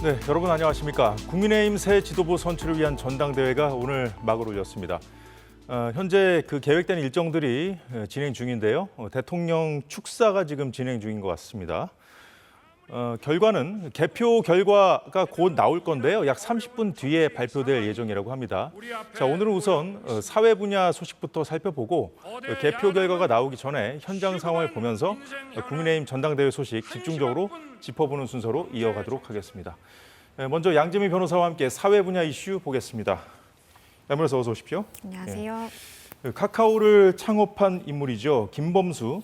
네, 여러분 안녕하십니까. 국민의힘 새 지도부 선출을 위한 전당대회가 오늘 막을 올렸습니다. 현재 그 계획된 일정들이 진행 중인데요. 대통령 축사가 지금 진행 중인 것 같습니다. 결과는 개표 결과가 곧 나올 건데요. 약 30분 뒤에 발표될 예정이라고 합니다. 자, 오늘은 우선 사회 분야 소식부터 살펴보고 개표 결과가 나오기 전에 현장 상황을 보면서 국민의힘 전당대회 소식 집중적으로 짚어보는 순서로 이어가도록 하겠습니다. 먼저 양재미 변호사와 함께 사회 분야 이슈 보겠습니다. 양 변호사 어서 오십시오. 안녕하세요. 카카오를 창업한 인물이죠. 김범수.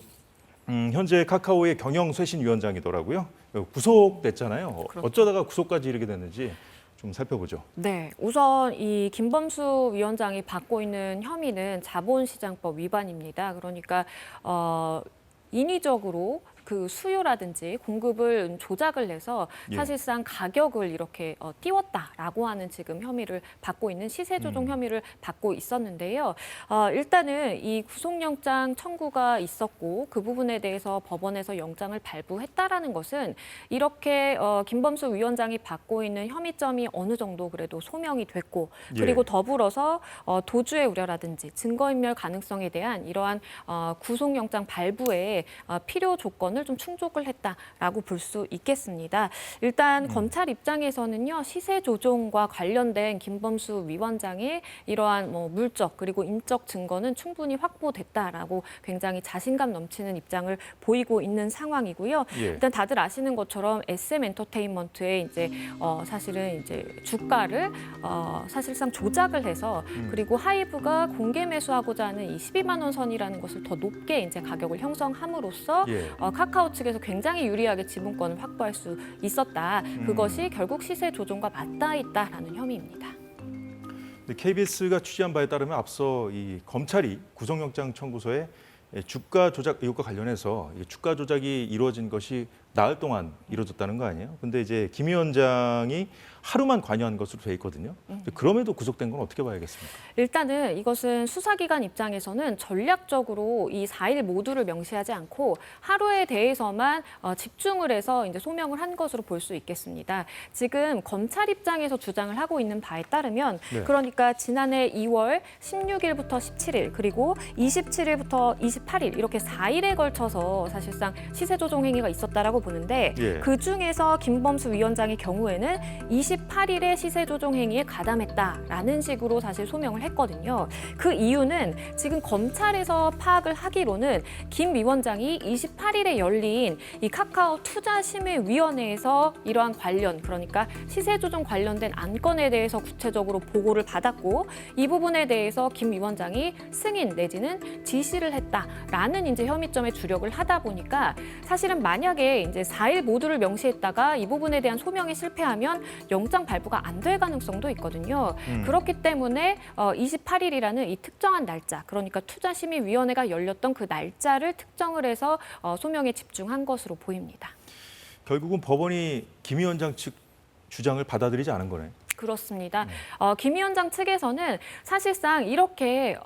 현재 카카오의 경영쇄신위원장이더라고요. 구속됐잖아요. 그렇죠. 어쩌다가 구속까지 이르게 됐는지 좀 살펴보죠. 네, 우선 이 김범수 위원장이 받고 있는 혐의는 자본시장법 위반입니다. 그러니까 인위적으로 그 수요라든지 공급을 조작을 해서 사실상 가격을 이렇게 띄웠다라고 하는 지금 혐의를 받고 있는 시세 조종 혐의를 받고 있었는데요. 일단은 이 구속영장 청구가 있었고 그 부분에 대해서 법원에서 영장을 발부했다라는 것은 이렇게 김범수 위원장이 받고 있는 혐의점이 어느 정도 그래도 소명이 됐고 그리고 더불어서 도주의 우려라든지 증거인멸 가능성에 대한 이러한 구속영장 발부에 필요 조건을 좀 충족을 했다라고 볼 수 있겠습니다. 일단 검찰 입장에서는요, 시세 조종과 관련된 김범수 위원장의 이러한 물적 그리고 인적 증거는 충분히 확보됐다라고 굉장히 자신감 넘치는 입장을 보이고 있는 상황이고요. 일단 다들 아시는 것처럼 SM 엔터테인먼트의 이제 사실은 이제 주가를 사실상 조작을 해서 그리고 하이브가 공개 매수하고자 하는 이 12만 원 선이라는 것을 더 높게 이제 가격을 형성함으로써 카카오 측에서 굉장히 유리하게 지분권을 확보할 수 있었다. 그것이 결국 시세 조종과 맞닿아 있다라는 혐의입니다. KBS가 취재한 바에 따르면 앞서 이 검찰이 구속영장 청구서에 주가 조작 의혹과 관련해서 주가 조작이 이루어진 것이 나흘 동안 이루어졌다는 거 아니에요? 근데 이제 김 위원장이 하루만 관여한 것으로 돼 있거든요. 그럼에도 구속된 건 어떻게 봐야겠습니까? 일단은 이것은 수사기관 입장에서는 전략적으로 이 4일 모두를 명시하지 않고 하루에 대해서만 집중을 해서 이제 소명을 한 것으로 볼 수 있겠습니다. 지금 검찰 입장에서 주장을 하고 있는 바에 따르면 그러니까 지난해 2월 16일부터 17일 그리고 27일부터 28일 이렇게 4일에 걸쳐서 사실상 시세 조종 행위가 있었다라고 보는데 그중에서 김범수 위원장의 경우에는 28일에 시세 조종 행위에 가담했다라는 식으로 사실 소명을 했거든요. 그 이유는 지금 검찰에서 파악을 하기로는 김 위원장이 28일에 열린 이 카카오 투자심의위원회에서 이러한 관련 그러니까 시세 조종 관련된 안건에 대해서 구체적으로 보고를 받았고 이 부분에 대해서 김 위원장이 승인 내지는 지시를 했다라는 이제 혐의점에 주력을 하다 보니까 사실은 만약에 이제 4일 모두를 명시했다가 이 부분에 대한 소명이 실패하면 영장 발부가 안 될 가능성도 있거든요. 그렇기 때문에 28일이라는 이 특정한 날짜, 그러니까 투자심의위원회가 열렸던 그 날짜를 특정을 해서 소명에 집중한 것으로 보입니다. 결국은 법원이 김 위원장 측 주장을 받아들이지 않은 거네. 그렇습니다. 김 위원장 측에서는 사실상 이렇게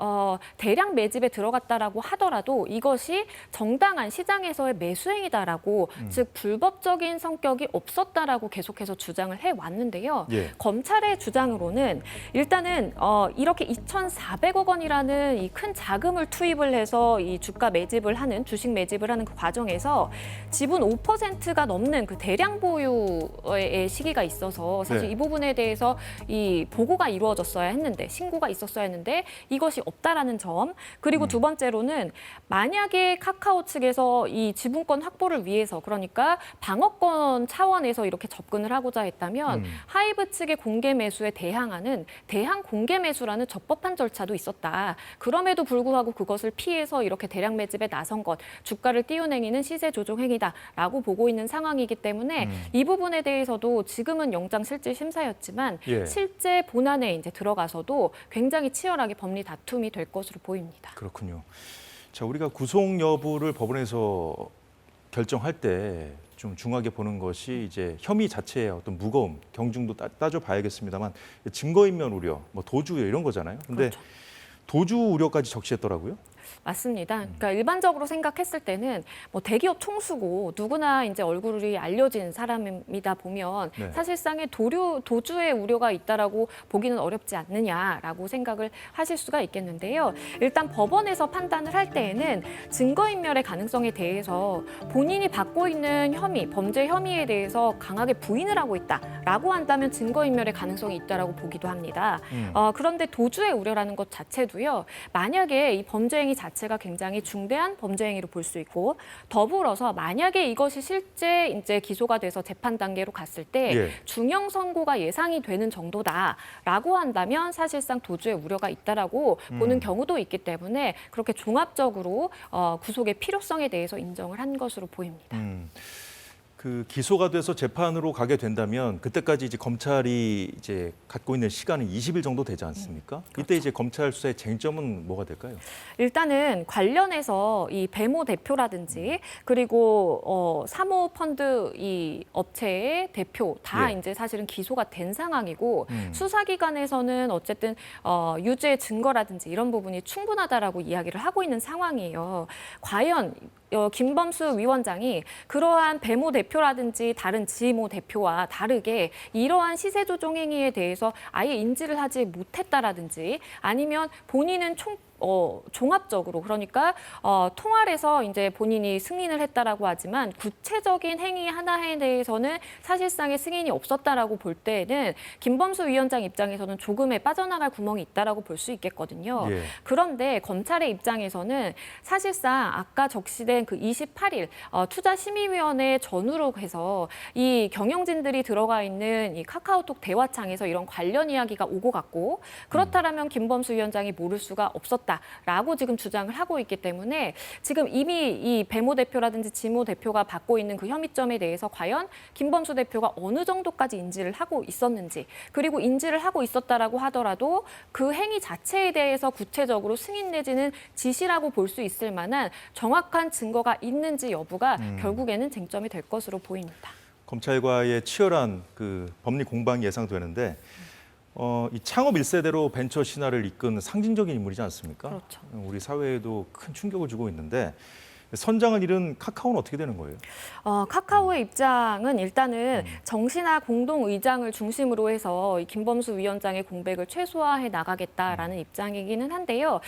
대량 매집에 들어갔다라고 하더라도 이것이 정당한 시장에서의 매수행위다라고 즉 불법적인 성격이 없었다라고 계속해서 주장을 해왔는데요. 검찰의 주장으로는 일단은 이렇게 2,400억 원이라는 이 큰 자금을 투입을 해서 이 주가 매집을 하는 주식 매집을 하는 그 과정에서 지분 5%가 넘는 그 대량 보유의 시기가 있어서 사실 이 부분에 대해서 이 보고가 이루어졌어야 했는데 신고가 있었어야 했는데 이것이 없다라는 점 그리고 두 번째로는 만약에 카카오 측에서 이 지분권 확보를 위해서 그러니까 방어권 차원에서 이렇게 접근을 하고자 했다면 하이브 측의 공개 매수에 대항하는 대항 공개 매수라는 적법한 절차도 있었다. 그럼에도 불구하고 그것을 피해서 이렇게 대량 매집에 나선 것 주가를 띄워내기는 시세 조종 행위다라고 보고 있는 상황이기 때문에 이 부분에 대해서도 지금은 영장 실질 심사였지만 실제 본안에 이제 들어가서도 굉장히 치열하게 법리 다툼이 될 것으로 보입니다. 그렇군요. 자, 우리가 구속 여부를 법원에서 결정할 때 좀 중요하게 보는 것이 이제 혐의 자체의 어떤 무거움, 경중도 따져봐야겠습니다만 증거인멸 우려, 뭐 도주 우려 이런 거잖아요. 근데 도주 우려까지 적시했더라고요. 맞습니다. 그러니까 일반적으로 생각했을 때는 뭐 대기업 총수고 누구나 이제 얼굴이 알려진 사람이다 보면 네. 사실상의 도주의 우려가 있다라고 보기는 어렵지 않느냐라고 생각을 하실 수가 있겠는데요. 일단 법원에서 판단을 할 때에는 증거인멸의 가능성에 대해서 본인이 받고 있는 혐의, 범죄 혐의에 대해서 강하게 부인을 하고 있다라고 한다면 증거인멸의 가능성이 있다라고 보기도 합니다. 그런데 도주의 우려라는 것 자체도요. 만약에 이 범죄 행위 자체가 굉장히 중대한 범죄 행위로 볼 수 있고 더불어서 만약에 이것이 실제 이제 기소가 돼서 재판 단계로 갔을 때 예. 중형 선고가 예상이 되는 정도다라고 한다면 사실상 도주의 우려가 있다라고 보는 경우도 있기 때문에 그렇게 종합적으로 구속의 필요성에 대해서 인정을 한 것으로 보입니다. 그 기소가 돼서 재판으로 가게 된다면 그때까지 이제 검찰이 이제 갖고 있는 시간은 20일 정도 되지 않습니까? 이때 이제 검찰 수사의 쟁점은 뭐가 될까요? 일단은 관련해서 이 배모 대표라든지 그리고 사모펀드 이 업체의 대표 다 예. 이제 사실은 기소가 된 상황이고 수사기관에서는 어쨌든 유죄 증거라든지 이런 부분이 충분하다라고 이야기를 하고 있는 상황이에요. 과연 김범수 위원장이 그러한 배모 대표라든지 다른 지모 대표와 다르게 이러한 시세 조종 행위에 대해서 아예 인지를 하지 못했다라든지 아니면 본인은 종합적으로 그러니까 통할해서 이제 본인이 승인을 했다라고 하지만 구체적인 행위 하나에 대해서는 사실상의 승인이 없었다라고 볼 때에는 김범수 위원장 입장에서는 조금의 빠져나갈 구멍이 있다라고 볼 수 있겠거든요. 예. 그런데 검찰의 입장에서는 사실상 아까 적시된 그 28일 투자심의위원회 전후로 해서 이 경영진들이 들어가 있는 이 카카오톡 대화창에서 이런 관련 이야기가 오고 갔고 그렇다라면 김범수 위원장이 모를 수가 없었다라고 지금 주장을 하고 있기 때문에 지금 이미 이 배모 대표라든지 지모 대표가 받고 있는 그 혐의점에 대해서 과연 김범수 대표가 어느 정도까지 인지를 하고 있었는지 그리고 인지를 하고 있었다라고 하더라도 그 행위 자체에 대해서 구체적으로 승인 내지는 지시라고 볼 수 있을 만한 정확한 증거가 있는지 여부가 결국에는 쟁점이 될 것으로 보입니다. 검찰과의 치열한 그 법리 공방이 예상되는데 이 창업 1세대로 벤처 신화를 이끈 상징적인 인물이지 않습니까? 그렇죠. 우리 사회에도 큰 충격을 주고 있는데 선장을 잃은 카카오는 어떻게 되는 거예요? 카카오의 입장은 일단은 정신화 공동의장을 중심으로 해서 이 김범수 위원장의 공백을 최소화해 나가겠다라는 입장이기는 한데요.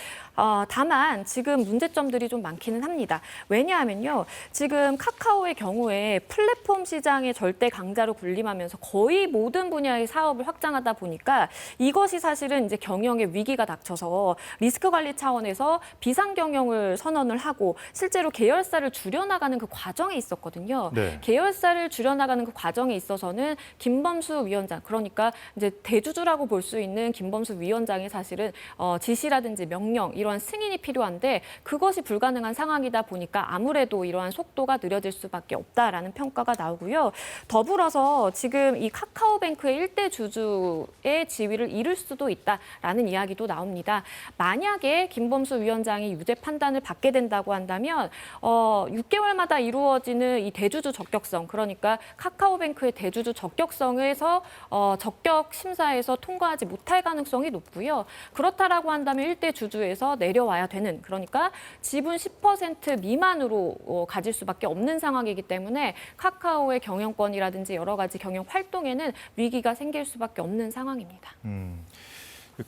다만 지금 문제점들이 좀 많기는 합니다. 왜냐하면요. 지금 카카오의 경우에 플랫폼 시장의 절대 강자로 군림하면서 거의 모든 분야의 사업을 확장하다 보니까 이것이 사실은 이제 경영의 위기가 닥쳐서 리스크 관리 차원에서 비상 경영을 선언을 하고 실제로 계열사를 줄여나가는 그 과정에 있었거든요. 네. 계열사를 줄여나가는 그 과정에 있어서는 김범수 위원장, 그러니까 이제 대주주라고 볼 수 있는 김범수 위원장이 사실은 지시라든지 명령, 이러한 승인이 필요한데 그것이 불가능한 상황이다 보니까 아무래도 이러한 속도가 느려질 수밖에 없다라는 평가가 나오고요. 더불어서 지금 이 카카오뱅크의 일대 주주의 지위를 잃을 수도 있다라는 이야기도 나옵니다. 만약에 김범수 위원장이 유죄 판단을 받게 된다고 한다면 6개월마다 이루어지는 이 대주주 적격성, 그러니까 카카오뱅크의 대주주 적격성에서 적격 심사에서 통과하지 못할 가능성이 높고요. 그렇다라고 한다면 일대 주주에서 내려와야 되는, 그러니까 지분 10% 미만으로 가질 수밖에 없는 상황이기 때문에 카카오의 경영권이라든지 여러 가지 경영 활동에는 위기가 생길 수밖에 없는 상황입니다.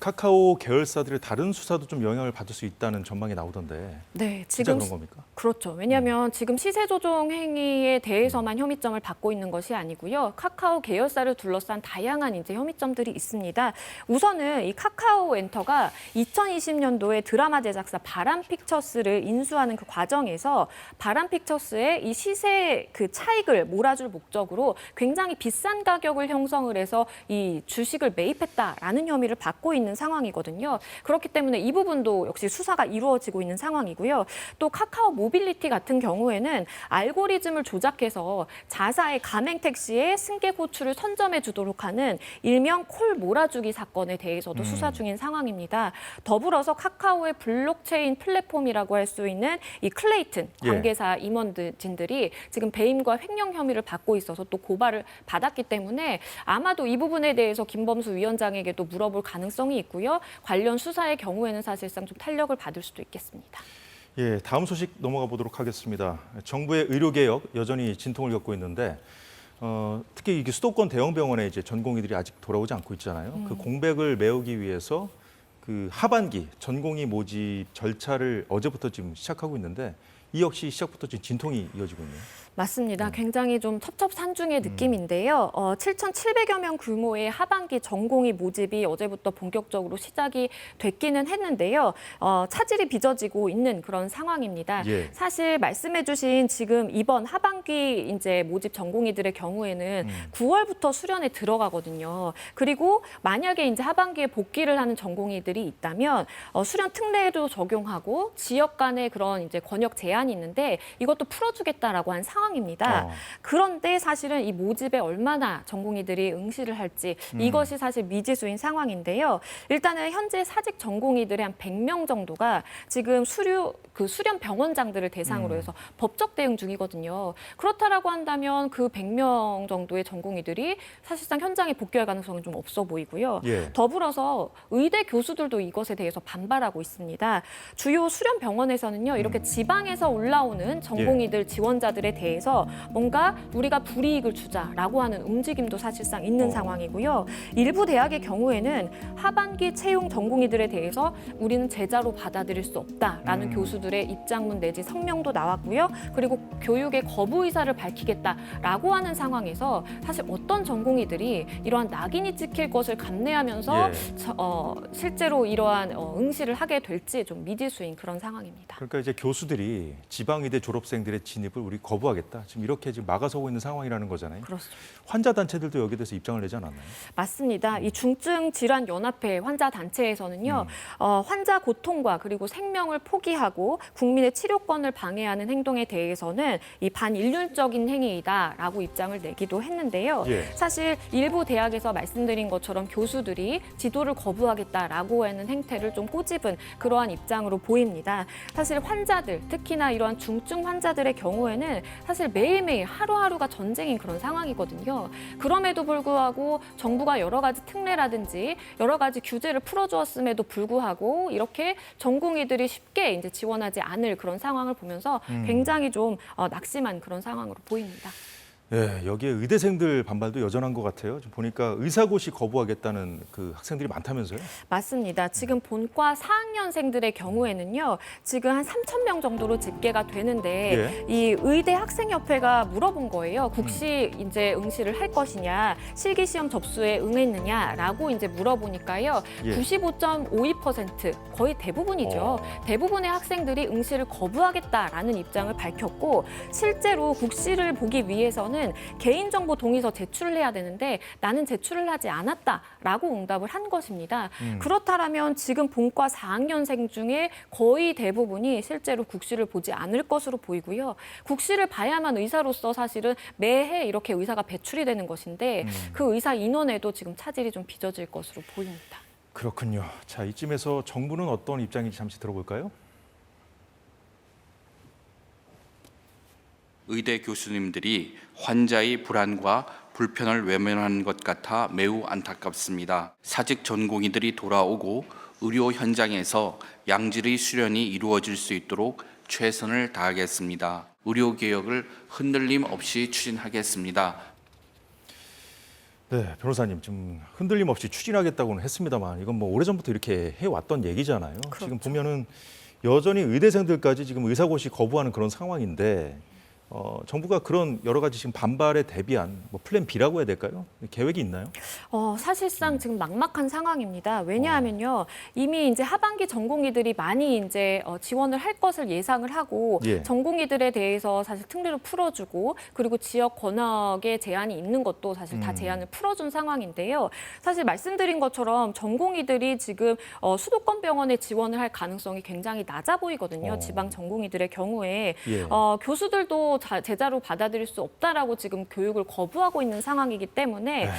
카카오 계열사들의 다른 수사도 좀 영향을 받을 수 있다는 전망이 나오던데 네, 진짜 지금 그런 겁니까? 그렇죠. 왜냐하면 지금 시세 조종 행위에 대해서만 혐의점을 받고 있는 것이 아니고요. 카카오 계열사를 둘러싼 다양한 이제 혐의점들이 있습니다. 우선은 이 카카오 엔터가 2020년도에 드라마 제작사 바람픽처스를 인수하는 그 과정에서 바람픽처스의 이 시세 그 차익을 몰아줄 목적으로 굉장히 비싼 가격을 형성을 해서 이 주식을 매입했다라는 혐의를 받고 있는 상황이거든요. 그렇기 때문에 이 부분도 역시 수사가 이루어지고 있는 상황이고요. 또 카카오 모빌리티 같은 경우에는 알고리즘을 조작해서 자사의 가맹 택시의 승객 호출을 선점해 주도록 하는 일명 콜 몰아주기 사건에 대해서도 수사 중인 상황입니다. 더불어서 카카오의 블록체인 플랫폼이라고 할 수 있는 이 클레이튼 관계사 임원진들이 지금 배임과 횡령 혐의를 받고 있어서 또 고발을 받았기 때문에 아마도 이 부분에 대해서 김범수 위원장에게도 물어볼 가능성이 있고요. 관련 수사의 경우에는 사실상 좀 탄력을 받을 수도 있겠습니다. 예, 다음 소식 넘어가 보도록 하겠습니다. 정부의 의료개혁 여전히 진통을 겪고 있는데 특히 이게 수도권 대형 병원에 이제 전공의들이 아직 돌아오지 않고 있잖아요. 그 공백을 메우기 위해서 그 하반기 전공의 모집 절차를 어제부터 지금 시작하고 있는데 이 역시 시작부터 지금 진통이 이어지고 있네요. 맞습니다. 굉장히 좀 첩첩산중의 느낌인데요. 7,700여 명 규모의 하반기 전공의 모집이 어제부터 본격적으로 시작이 됐기는 했는데요. 차질이 빚어지고 있는 그런 상황입니다. 예. 사실 말씀해주신 지금 이번 하반기 이제 모집 전공의들의 경우에는 9월부터 수련에 들어가거든요. 그리고 만약에 이제 하반기에 복귀를 하는 전공의들이 있다면 수련 특례도 적용하고 지역 간의 그런 이제 권역 제한이 있는데 이것도 풀어주겠다라고 한 상황입니다. 그런데 사실은 이 모집에 얼마나 전공의들이 응시를 할지 이것이 사실 미지수인 상황인데요. 일단은 현재 사직 전공의들의 한 100명 정도가 지금 수련 병원장들을 대상으로 해서 법적 대응 중이거든요. 그렇다라고 한다면 그 100명 정도의 전공의들이 사실상 현장에 복귀할 가능성은 좀 없어 보이고요. 예. 더불어서 의대 교수들도 이것에 대해서 반발하고 있습니다. 주요 수련 병원에서는요. 이렇게 지방에서 올라오는 전공의들 지원자들에 대해서 뭔가 우리가 불이익을 주자라고 하는 움직임도 사실상 있는 상황이고요. 일부 대학의 경우에는 하반기 채용 전공의들에 대해서 우리는 제자로 받아들일 수 없다라는 교수들의 입장문 내지 성명도 나왔고요. 그리고 교육의 거부 의사를 밝히겠다라고 하는 상황에서 사실 어떤 전공의들이 이러한 낙인이 찍힐 것을 감내하면서 실제로 이러한 응시를 하게 될지 좀 미지수인 그런 상황입니다. 그러니까 이제 교수들이 지방의대 졸업생들의 진입을 우리 거부하겠다. 지금 이렇게 지금 막아서고 있는 상황이라는 거잖아요. 그렇죠. 환자 단체들도 여기에 대해서 입장을 내지 않았나요? 맞습니다. 이 중증 질환 연합회 환자 단체에서는요. 환자 고통과 그리고 생명을 포기하고 국민의 치료권을 방해하는 행동에 대해서는 이 반인륜적인 행위이다라고 입장을 내기도 했는데요. 예. 사실 일부 대학에서 말씀드린 것처럼 교수들이 지도를 거부하겠다라고 하는 행태를 좀 꼬집은 그러한 입장으로 보입니다. 사실 환자들, 특히나 이러한 중증 환자들의 경우에는 사실 매일매일 하루하루가 전쟁인 그런 상황이거든요. 그럼에도 불구하고 정부가 여러 가지 특례라든지 여러 가지 규제를 풀어주었음에도 불구하고 이렇게 전공의들이 쉽게 이제 지원하지 않을 그런 상황을 보면서 굉장히 좀 낙심한 그런 상황으로 보입니다. 예, 여기에 의대생들 반발도 여전한 것 같아요. 지금 보니까 의사고시 거부하겠다는 그 학생들이 많다면서요? 맞습니다. 지금 본과 4학년생들의 경우에는요. 지금 한 3,000명 정도로 집계가 되는데 이 의대 학생협회가 물어본 거예요. 국시 이제 응시를 할 것이냐, 실기시험 접수에 응했느냐라고 이제 물어보니까요. 95.52% 거의 대부분이죠. 대부분의 학생들이 응시를 거부하겠다라는 입장을 밝혔고 실제로 국시를 보기 위해서는 개인정보 동의서 제출을 해야 되는데 나는 제출을 하지 않았다라고 응답을 한 것입니다. 그렇다면 지금 본과 4학년생 중에 거의 대부분이 실제로 국시를 보지 않을 것으로 보이고요. 국시를 봐야만 의사로서 사실은 매해 이렇게 의사가 배출이 되는 것인데 그 의사 인원에도 지금 차질이 좀 빚어질 것으로 보입니다. 그렇군요. 자, 이쯤에서 정부는 어떤 입장인지 잠시 들어볼까요? 의대 교수님들이 환자의 불안과 불편을 외면하는 것 같아 매우 안타깝습니다. 사직 전공의들이 돌아오고 의료 현장에서 양질의 수련이 이루어질 수 있도록 최선을 다하겠습니다. 의료 개혁을 흔들림 없이 추진하겠습니다. 네, 변호사님 좀 흔들림 없이 추진하겠다고는 했습니다만 이건 뭐 오래전부터 이렇게 해왔던 얘기잖아요. 그렇죠. 지금 보면은 여전히 의대생들까지 지금 의사고시 거부하는 그런 상황인데 정부가 그런 여러 가지 지금 반발에 대비한 뭐 플랜 B라고 해야 될까요? 계획이 있나요? 사실상 지금 막막한 상황입니다. 왜냐하면요, 이미 이제 하반기 전공의들이 많이 이제 지원을 할 것을 예상을 하고 예. 전공의들에 대해서 사실 특례를 풀어주고 그리고 지역 권역에 제한이 있는 것도 사실 다 제한을 풀어준 상황인데요. 사실 말씀드린 것처럼 전공의들이 지금 수도권 병원에 지원을 할 가능성이 굉장히 낮아 보이거든요. 지방 전공의들의 경우에 예. 교수들도 제자로 받아들일 수 없다라고 지금 교육을 거부하고 있는 상황이기 때문에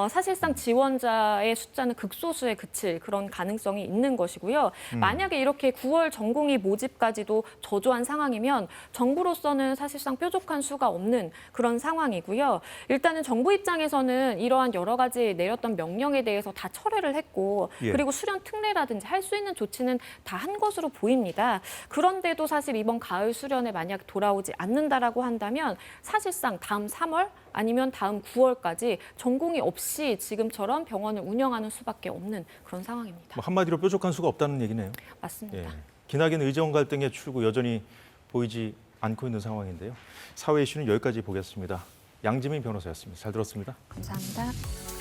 사실상 지원자의 숫자는 극소수에 그칠 그런 가능성이 있는 것이고요. 만약에 이렇게 9월 전공의 모집까지도 저조한 상황이면 정부로서는 사실상 뾰족한 수가 없는 그런 상황이고요. 일단은 정부 입장에서는 이러한 여러 가지 내렸던 명령에 대해서 다 철회를 했고 예. 그리고 수련 특례라든지 할 수 있는 조치는 다 한 것으로 보입니다. 그런데도 사실 이번 가을 수련에 만약 돌아오지 않는다라고 한다면 사실상 다음 3월 아니면 다음 9월까지 전공이 없이 지금처럼 병원을 운영하는 수밖에 없는 그런 상황입니다. 뭐 한마디로 뾰족한 수가 없다는 얘기네요. 맞습니다. 예. 기나긴 의정 갈등의 출구 여전히 보이지 않고 있는 상황인데요. 사회 이슈는 여기까지 보겠습니다. 양지민 변호사였습니다. 잘 들었습니다. 감사합니다.